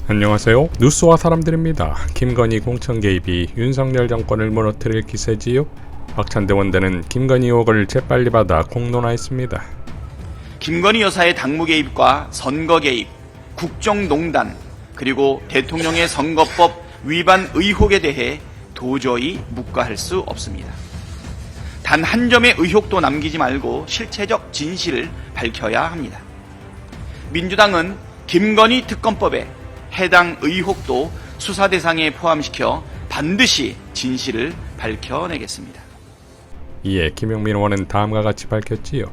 안녕하세요. 뉴스와 사람들입니다. 김건희 공천 개입이 윤석열 정권을 무너뜨릴 기세지요. 박찬대 원대는 김건희 의혹을 재빨리 받아 공론화했습니다. 김건희 여사의 당무 개입과 선거 개입, 국정농단, 그리고 대통령의 선거법 위반 의혹에 대해 도저히 묵과할 수 없습니다. 단 한 점의 의혹도 남기지 말고 실체적 진실을 밝혀야 합니다. 민주당은 김건희 특검법에 해당 의혹도 수사 대상에 포함시켜 반드시 진실을 밝혀내겠습니다. 이에 김용민 의원은 다음과 같이 밝혔지요.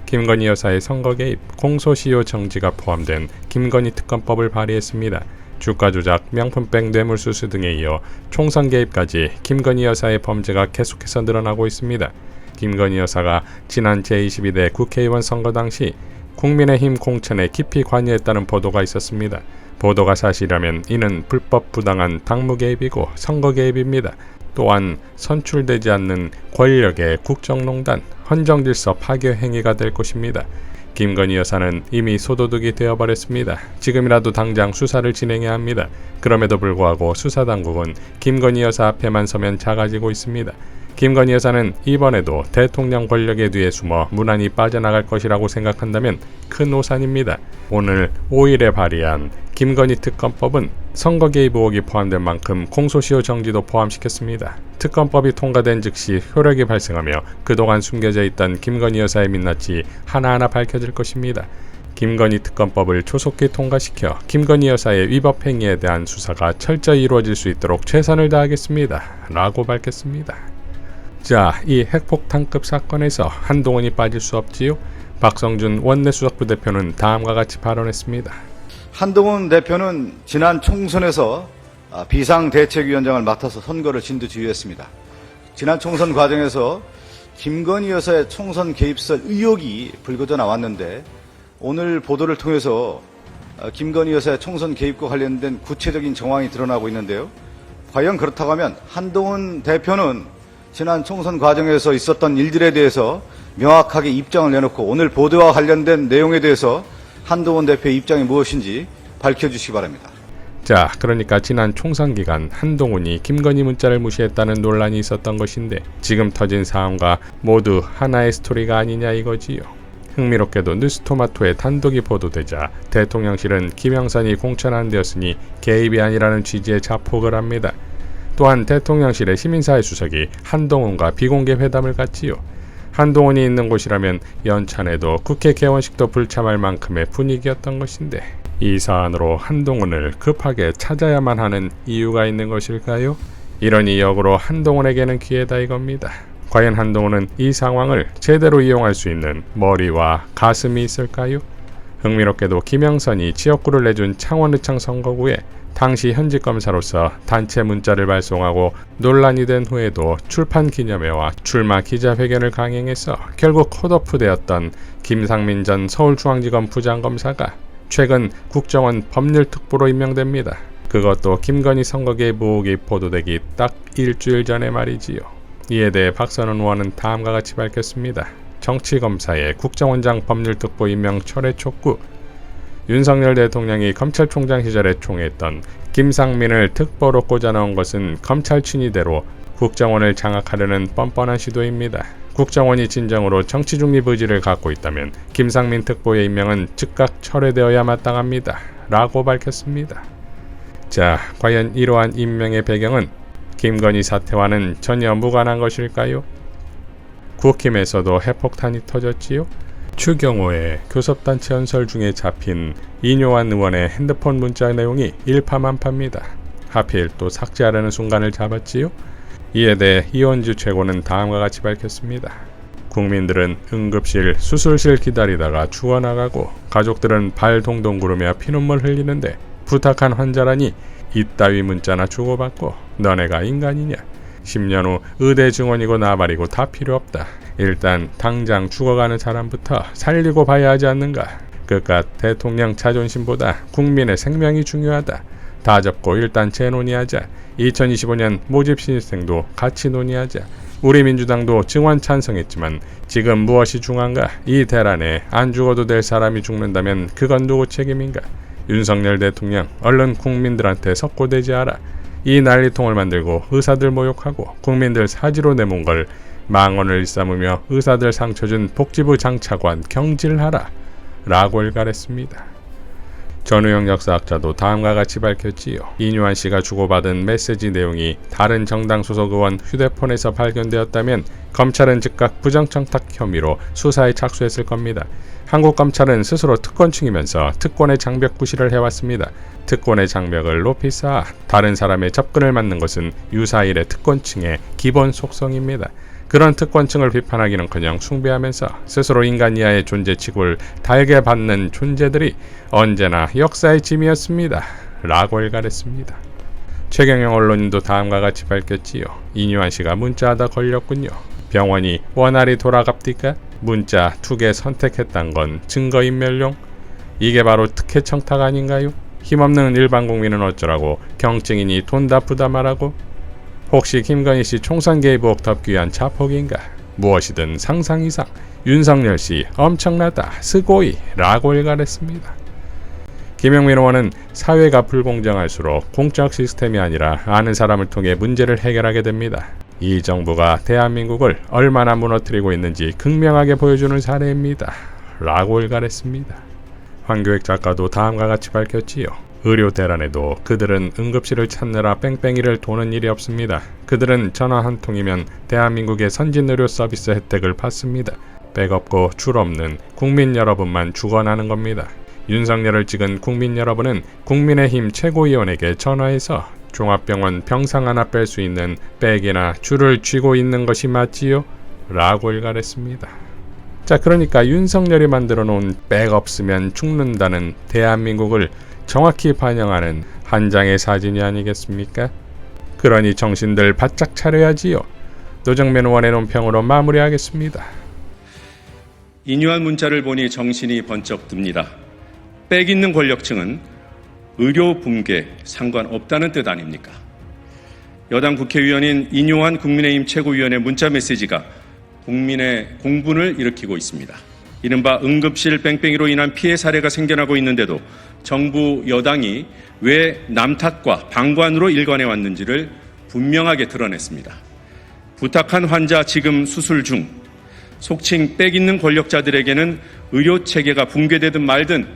김건희 여사의 선거 개입, 공소시효 정지가 포함된 김건희 특검법을 발의했습니다. 주가 조작, 명품백 뇌물수수 등에 이어 총선 개입까지 김건희 여사의 범죄가 계속해서 늘어나고 있습니다. 김건희 여사가 지난 제22대 국회의원 선거 당시 국민의힘 공천에 깊이 관여했다는 보도가 있었습니다. 보도가 사실이라면 이는 불법 부당한 당무 개입이고 선거 개입입니다. 또한 선출되지 않는 권력의 국정농단, 헌정질서 파괴 행위가 될 것입니다. 김건희 여사는 이미 소도둑이 되어버렸습니다. 지금이라도 당장 수사를 진행해야 합니다. 그럼에도 불구하고 수사당국은 김건희 여사 앞에만 서면 작아지고 있습니다. 김건희 여사는 이번에도 대통령 권력에 뒤에 숨어 무난히 빠져나갈 것이라고 생각한다면 큰 오산입니다. 오늘 5일에 발의한 김건희 특검법은 선거 개입 의혹이 포함된 만큼 공소시효 정지도 포함시켰습니다. 특검법이 통과된 즉시 효력이 발생하며 그동안 숨겨져 있던 김건희 여사의 민낯이 하나하나 밝혀질 것입니다. 김건희 특검법을 조속히 통과시켜 김건희 여사의 위법 행위에 대한 수사가 철저히 이루어질 수 있도록 최선을 다하겠습니다. 라고 밝혔습니다. 자, 이 핵폭탄급 사건에서 한동훈이 빠질 수 없지요? 박성준 원내수석부 대표는 다음과 같이 발언했습니다. 한동훈 대표는 지난 총선에서 비상대책위원장을 맡아서 선거를 진두지휘했습니다. 지난 총선 과정에서 김건희 여사의 총선 개입설 의혹이 불거져 나왔는데 오늘 보도를 통해서 김건희 여사의 총선 개입과 관련된 구체적인 정황이 드러나고 있는데요. 과연 그렇다고 하면 한동훈 대표는 지난 총선 과정에서 있었던 일들에 대해서 명확하게 입장을 내놓고 오늘 보도와 관련된 내용에 대해서 한동훈 대표의 입장이 무엇인지 밝혀주시기 바랍니다. 자, 그러니까 지난 총선 기간 한동훈이 김건희 문자를 무시했다는 논란이 있었던 것인데 지금 터진 사안과 모두 하나의 스토리가 아니냐 이거지요. 흥미롭게도 뉴스토마토의 단독이 보도되자 대통령실은 김영선이 공천 안 되었으니 개입이 아니라는 취지의 자폭을 합니다. 또한 대통령실의 시민사회 수석이 한동훈과 비공개 회담을 갖지요. 한동훈이 있는 곳이라면 연찬에도 국회 개원식도 불참할 만큼의 분위기였던 것인데 이 사안으로 한동훈을 급하게 찾아야만 하는 이유가 있는 것일까요? 이러니 역으로 한동훈에게는 기회다 이겁니다. 과연 한동훈은 이 상황을 제대로 이용할 수 있는 머리와 가슴이 있을까요? 흥미롭게도 김영선이 지역구를 내준 창원의창 선거구에 당시 현직 검사로서 단체 문자를 발송하고 논란이 된 후에도 출판 기념회와 출마 기자회견을 강행해서 결국 컷오프되었던 김상민 전 서울중앙지검 부장검사가 최근 국정원 법률특보로 임명됩니다. 그것도 김건희 선거 개입 의혹이 보도되기 딱 일주일 전에 말이지요. 이에 대해 박선원 의원은 다음과 같이 밝혔습니다. 정치검사의 국정원장 법률특보 임명 철회 촉구. 윤석열 대통령이 검찰총장 시절에 총애했던 김상민을 특보로 꽂아넣은 것은 검찰 친위대로 국정원을 장악하려는 뻔뻔한 시도입니다. 국정원이 진정으로 정치 중립 의지를 갖고 있다면 김상민 특보의 임명은 즉각 철회되어야 마땅합니다. 라고 밝혔습니다. 자, 과연 이러한 임명의 배경은 김건희 사태와는 전혀 무관한 것일까요? 국힘에서도 핵폭탄이 터졌지요? 추경호의 교섭단체 연설 중에 잡힌 이뇨한 의원의 핸드폰 문자 내용이 일파만파입니다. 하필 또 삭제하려는 순간을 잡았지요? 이에 대해 이원주 최고는 다음과 같이 밝혔습니다. 국민들은 응급실, 수술실 기다리다가 죽어나가고 가족들은 발 동동 구르며 피눈물 흘리는데 부탁한 환자라니 이따위 문자나 주고받고 너네가 인간이냐? 10년 후 의대 증원이고 나발이고 다 필요 없다. 일단 당장 죽어가는 사람부터 살리고 봐야 하지 않는가. 그깟 대통령 자존심보다 국민의 생명이 중요하다. 다 접고 일단 재논의하자. 2025년 모집 신입생도 같이 논의하자. 우리 민주당도 증원 찬성했지만 지금 무엇이 중요한가? 이 대란에 안 죽어도 될 사람이 죽는다면 그건 누구 책임인가? 윤석열 대통령 얼른 국민들한테 석고되지 않아 이 난리통을 만들고 의사들 모욕하고 국민들 사지로 내몬 걸 망언을 일삼으며 의사들 상처준 복지부 장차관 경질하라 라고 일갈했습니다. 전우영 역사학자도 다음과 같이 밝혔지요. 이뉴한 씨가 주고받은 메시지 내용이 다른 정당 소속 의원 휴대폰에서 발견되었다면 검찰은 즉각 부정청탁 혐의로 수사에 착수했을 겁니다. 한국 검찰은 스스로 특권층이면서 특권의 장벽 구실을 해왔습니다. 특권의 장벽을 높이 쌓아 다른 사람의 접근을 막는 것은 유사일의 특권층의 기본 속성입니다. 그런 특권층을 비판하기는커녕 숭배하면서 스스로 인간 이하의 존재 취급을 달게 받는 존재들이 언제나 역사의 짐이었습니다. 라고 일갈했습니다. 최경영 언론인도 다음과 같이 밝혔지요. 이뉴한 씨가 문자하다 걸렸군요. 병원이 원활히 돌아갑디까? 문자 2개 선택했단 건 증거인멸용? 이게 바로 특혜 청탁 아닌가요? 힘없는 일반 국민은 어쩌라고 경증인이 돈 다 부담하라고? 혹시 김건희 씨 총선 개입 의혹 덮기 위한 자폭인가? 무엇이든 상상 이상 윤석열 씨 엄청나다 스고이 라고 일갈했습니다. 김영민 의원은 사회가 불공정할수록 공적 시스템이 아니라 아는 사람을 통해 문제를 해결하게 됩니다. 이 정부가 대한민국을 얼마나 무너뜨리고 있는지 극명하게 보여주는 사례입니다. 라고 일갈했습니다. 황교익 작가도 다음과 같이 밝혔지요. 의료 대란에도 그들은 응급실을 찾느라 뺑뺑이를 도는 일이 없습니다. 그들은 전화 한 통이면 대한민국의 선진 의료 서비스 혜택을 받습니다. 백없고 줄 없는 국민 여러분만 죽어나는 겁니다. 윤석열을 찍은 국민 여러분은 국민의힘 최고위원에게 전화해서 종합병원 병상 하나 뺄 수 있는 백이나 줄을 쥐고 있는 것이 맞지요? 라고 일갈했습니다. 자, 그러니까 윤석열이 만들어 놓은 백 없으면 죽는다는 대한민국을 정확히 반영하는 한 장의 사진이 아니겠습니까? 그러니 정신들 바짝 차려야지요. 노정면 의원의 논평으로 마무리하겠습니다. 이뉴한 문자를 보니 정신이 번쩍 듭니다. 빽 있는 권력층은 의료 붕괴 상관없다는 뜻 아닙니까? 여당 국회의원인 이뉴한 국민의힘 최고위원의 문자 메시지가 국민의 공분을 일으키고 있습니다. 이른바 응급실 뺑뺑이로 인한 피해 사례가 생겨나고 있는데도 정부 여당이 왜 남탓과 방관으로 일관해 왔는지를 분명하게 드러냈습니다. 부탁한 환자 지금 수술 중, 속칭 빽 있는 권력자들에게는 의료 체계가 붕괴되든 말든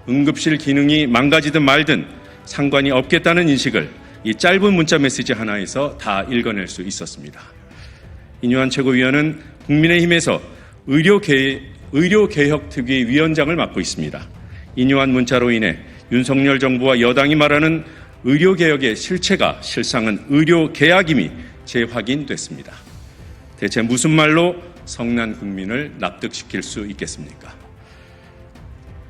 응급실 기능이 망가지든 말든 상관이 없겠다는 인식을 이 짧은 문자 메시지 하나에서 다 읽어낼 수 있었습니다. 이뉴한 최고위원은 국민의힘에서 의료개혁특위 위원장을 맡고 있습니다. 이뉴한 문자로 인해 윤석열 정부와 여당이 말하는 의료개혁의 실체가 실상은 의료계약임이 재확인됐습니다. 대체 무슨 말로 성난 국민을 납득시킬 수 있겠습니까?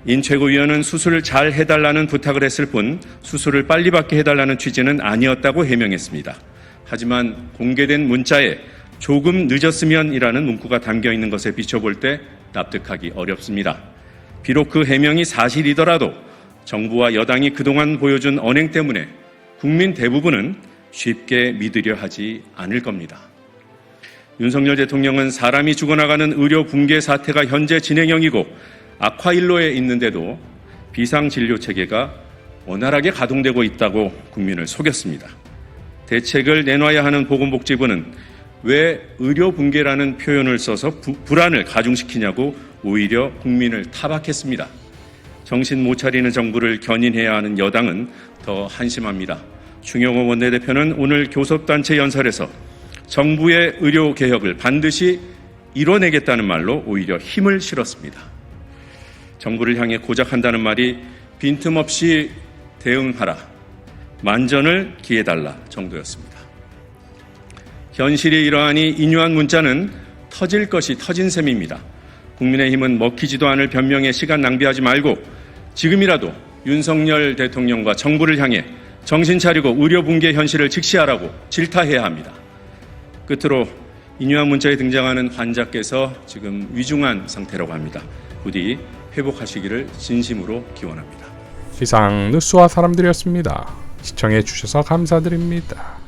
인 최고위원은 수술을 잘 해달라는 부탁을 했을 뿐 수술을 빨리 받게 해달라는 취지는 아니었다고 해명했습니다. 하지만 공개된 문자에 조금 늦었으면이라는 문구가 담겨 있는 것에 비춰볼 때 납득하기 어렵습니다. 비록 그 해명이 사실이더라도 정부와 여당이 그동안 보여준 언행 때문에 국민 대부분은 쉽게 믿으려 하지 않을 겁니다. 윤석열 대통령은 사람이 죽어나가는 의료 붕괴 사태가 현재 진행형이고 악화일로에 있는데도 비상진료체계가 원활하게 가동되고 있다고 국민을 속였습니다. 대책을 내놔야 하는 보건복지부는 왜 의료 붕괴라는 표현을 써서 불안을 가중시키냐고 오히려 국민을 타박했습니다. 정신 못 차리는 정부를 견인해야 하는 여당은 더 한심합니다. 중영호 원내대표는 오늘 교섭단체 연설에서 정부의 의료개혁을 반드시 이뤄내겠다는 말로 오히려 힘을 실었습니다. 정부를 향해 고작한다는 말이 빈틈없이 대응하라, 만전을 기해달라 정도였습니다. 현실이 이러하니 이뉴한 문자는 터질 것이 터진 셈입니다. 국민의힘은 먹히지도 않을 변명에 시간 낭비하지 말고 지금이라도 윤석열 대통령과 정부를 향해 정신 차리고 의료 붕괴 현실을 직시하라고 질타해야 합니다. 끝으로 이뉴한 문자에 등장하는 환자께서 지금 위중한 상태라고 합니다. 부디 회복하시기를 진심으로 기원합니다. 이상 뉴스와 사람들이었습니다. 시청해 주셔서 감사드립니다.